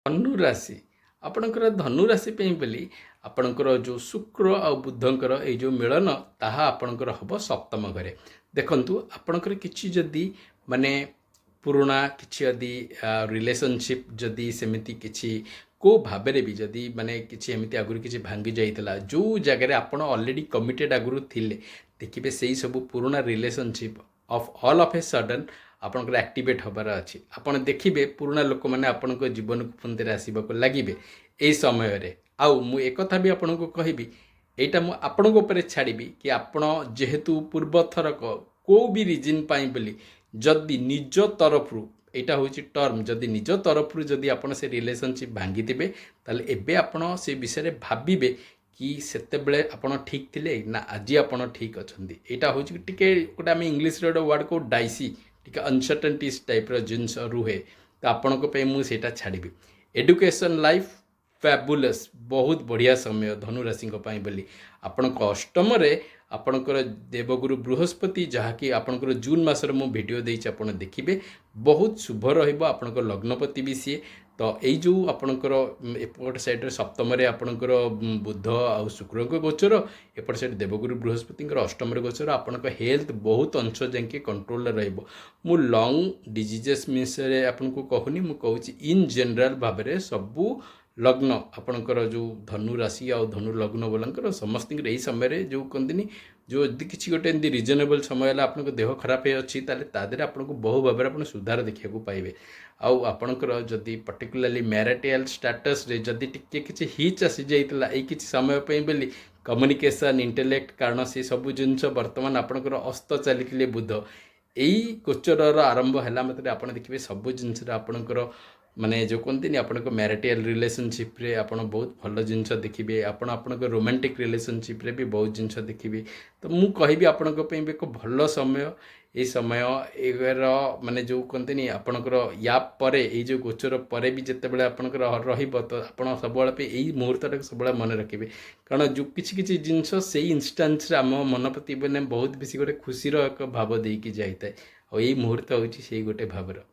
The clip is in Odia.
ଧନୁରାଶି ଆପଣଙ୍କର ଧନୁରାଶି ପାଇଁ ବୋଲି ଆପଣଙ୍କର ଯେଉଁ ଶୁକ୍ର ଆଉ ବୁଧଙ୍କର ଏଇ ଯେଉଁ ମିଳନ ତାହା ଆପଣଙ୍କର ହେବ ସପ୍ତମ ଘରେ। ଦେଖନ୍ତୁ ଆପଣଙ୍କର କିଛି ଯଦି ମାନେ ପୁରୁଣା କିଛି ଯଦି ରିଲେସନସିପ୍ ଯଦି ସେମିତି କିଛି କେଉଁ ଭାବରେ ବି ଯଦି ମାନେ କିଛି ଏମିତି ଆଗରୁ କିଛି ଭାଙ୍ଗି ଯାଇଥିଲା, ଯେଉଁ ଜାଗାରେ ଆପଣ ଅଲରେଡ଼ି କମିଟେଡ଼ ଆଗରୁ ଥିଲେ, ଦେଖିବେ ସେଇ ସବୁ ପୁରୁଣା relationship all of a sudden ଆପଣଙ୍କର ଆକ୍ଟିଭେଟ୍ ହେବାର ଅଛି। ଆପଣ ଦେଖିବେ ପୁରୁଣା ଲୋକମାନେ ଆପଣଙ୍କ ଜୀବନକୁ ପୁଣି ଥରେ ଆସିବାକୁ ଲାଗିବେ ଏହି ସମୟରେ। ଆଉ ମୁଁ ଏକଥା ବି ଆପଣଙ୍କୁ କହିବି, ଏଇଟା ମୁଁ ଆପଣଙ୍କ ଉପରେ ଛାଡ଼ିବି କି ଆପଣ ଯେହେତୁ ପୂର୍ବଥରକ କେଉଁ ବି ରିଜିନ୍ ପାଇଁ ବୋଲି ଯଦି ନିଜ ତରଫରୁ, ଏଇଟା ହେଉଛି ଟର୍ମ, ଯଦି ନିଜ ତରଫରୁ ଯଦି ଆପଣ ସେ ରିଲେସନସିପ୍ ଭାଙ୍ଗିଥିବେ, ତାହେଲେ ଏବେ ଆପଣ ସେ ବିଷୟରେ ଭାବିବେ କି ସେତେବେଳେ ଆପଣ ଠିକ୍ ଥିଲେ ନା ଆଜି ଆପଣ ଠିକ୍ ଅଛନ୍ତି। ଏଇଟା ହେଉଛି ଟିକେ ଗୋଟେ ଆମେ ଇଂଲିଶରେ ଗୋଟେ ୱାର୍ଡ଼ କହୁ ଡାଇସି, ଟିକେ ଅନସର୍ଟେନିଟିସ୍ ଟାଇପ୍ର ଜିନିଷ ରୁହେ। ତ ଆପଣଙ୍କ ପାଇଁ ମୁଁ ସେଇଟା ଛାଡ଼ିବି। ଏଡୁକେସନ୍ ଲାଇଫ୍ ଫ୍ୟାବୁଲସ୍, ବହୁତ ବଢ଼ିଆ ସମୟ ଧନୁରାଶିଙ୍କ ପାଇଁ ବୋଲି। ଆପଣଙ୍କ ଅଷ୍ଟମରେ ଆପଣଙ୍କର ଦେବଗୁରୁ ବୃହସ୍ପତି, ଯାହାକି ଆପଣଙ୍କର ଜୁନ୍ ମାସରେ ମୁଁ ଭିଡ଼ିଓ ଦେଇଛି, ଆପଣ ଦେଖିବେ ବହୁତ ଶୁଭ ରହିବ। ଆପଣଙ୍କ ଲଗ୍ନପତି ବି ସିଏ। ତ ଏଇ ଯେଉଁ ଆପଣଙ୍କର ଏପଟ ସାଇଡ଼୍ରେ ସପ୍ତମରେ ଆପଣଙ୍କର ବୁଧ ଆଉ ଶୁକ୍ରଙ୍କ ଗୋଚର, ଏପଟ ସାଇଡ଼୍ ଦେବଗୁରୁ ବୃହସ୍ପତିଙ୍କର ଅଷ୍ଟମରେ ଗୋଚର, ଆପଣଙ୍କ ହେଲ୍ଥ ବହୁତ ଅଂଶ ଯାଇକି କଣ୍ଟ୍ରୋଲରେ ରହିବ। ମୁଁ ଲଙ୍ଗ୍ ଡିଜିଜେସ୍ ବିଷୟରେ ଆପଣଙ୍କୁ କହୁନି, ମୁଁ କହୁଛି ଇନ୍ ଜେନେରାଲ୍ ଭାବରେ ସବୁ ଲଗ୍ନ ଆପଣଙ୍କର ଯେଉଁ ଧନୁ ରାଶି ଆଉ ଧନୁ ଲଗ୍ନ ବାଲାଙ୍କର ସମସ୍ତଙ୍କର ଏହି ସମୟରେ ଯେଉଁ କହନ୍ତିନି, ଯେଉଁ ଯଦି କିଛି ଗୋଟେ ଏମିତି ରିଜନେବଲ୍ ସମୟ ହେଲା ଆପଣଙ୍କ ଦେହ ଖରାପ ଅଛି, ତାହେଲେ ତା ଦେହରେ ଆପଣଙ୍କୁ ବହୁ ଭାବରେ ଆପଣ ସୁଧାର ଦେଖିବାକୁ ପାଇବେ। ଆଉ ଆପଣଙ୍କର ଯଦି ପର୍ଟିକୁଲାରଲି ମ୍ୟାରିଟାଲ୍ ଷ୍ଟାଟସ୍ରେ ଯଦି ଟିକେ କିଛି ହିଚ୍ ଆସିଯାଇଥିଲା ଏଇ କିଛି ସମୟ ପାଇଁ ବୋଲି, କମ୍ୟୁନିକେସନ୍, ଇଣ୍ଟେଲେକ୍ଟ, କାରଣ ସେ ସବୁ ଜିନିଷ ବର୍ତ୍ତମାନ ଆପଣଙ୍କର ଅସ୍ତ ଚାଲିଥିଲେ ବୁଧ, ଏଇ ଗୋଚରର ଆରମ୍ଭ ହେଲା ମାତ୍ରେ ଆପଣ ଦେଖିବେ ସବୁ ଜିନିଷରେ ଆପଣଙ୍କର ମାନେ ଯେଉଁ କୁହନ୍ତିନି ଆପଣଙ୍କ ମ୍ୟାରିଟାଲ୍ ରିଲେସନସିପ୍ରେ ଆପଣ ବହୁତ ଭଲ ଜିନିଷ ଦେଖିବେ। ଆପଣ ଆପଣଙ୍କ ରୋମାଣ୍ଟିକ୍ ରିଲେସନସିପ୍ରେ ବି ବହୁତ ଜିନିଷ ଦେଖିବେ। ତ ମୁଁ କହିବି ଆପଣଙ୍କ ପାଇଁ ବି ଏକ ଭଲ ସମୟ। ଏଇ ସମୟ ଏର ମାନେ ଯେଉଁ କୁହନ୍ତିନି ଆପଣଙ୍କର ୟା ପରେ ଏଇ ଯେଉଁ ଗୋଚର ପରେ ବି ଯେତେବେଳେ ଆପଣଙ୍କର ରହିବ, ତ ଆପଣ ସବୁବେଳେ ପାଇଁ ଏଇ ମୁହୂର୍ତ୍ତଟାକୁ ସବୁବେଳେ ମନେ ରଖିବେ। କାରଣ ଯେଉଁ କିଛି କିଛି ଜିନିଷ ସେଇ ଇନଷ୍ଟାନ୍ସରେ ଆମ ମନ ପ୍ରତି ମାନେ ବହୁତ ବେଶୀ ଗୋଟେ ଖୁସିର ଏକ ଭାବ ଦେଇକି ଯାଇଥାଏ। ଆଉ ଏଇ ମୁହୂର୍ତ୍ତ ହେଉଛି ସେଇ ଗୋଟେ ଭାବର।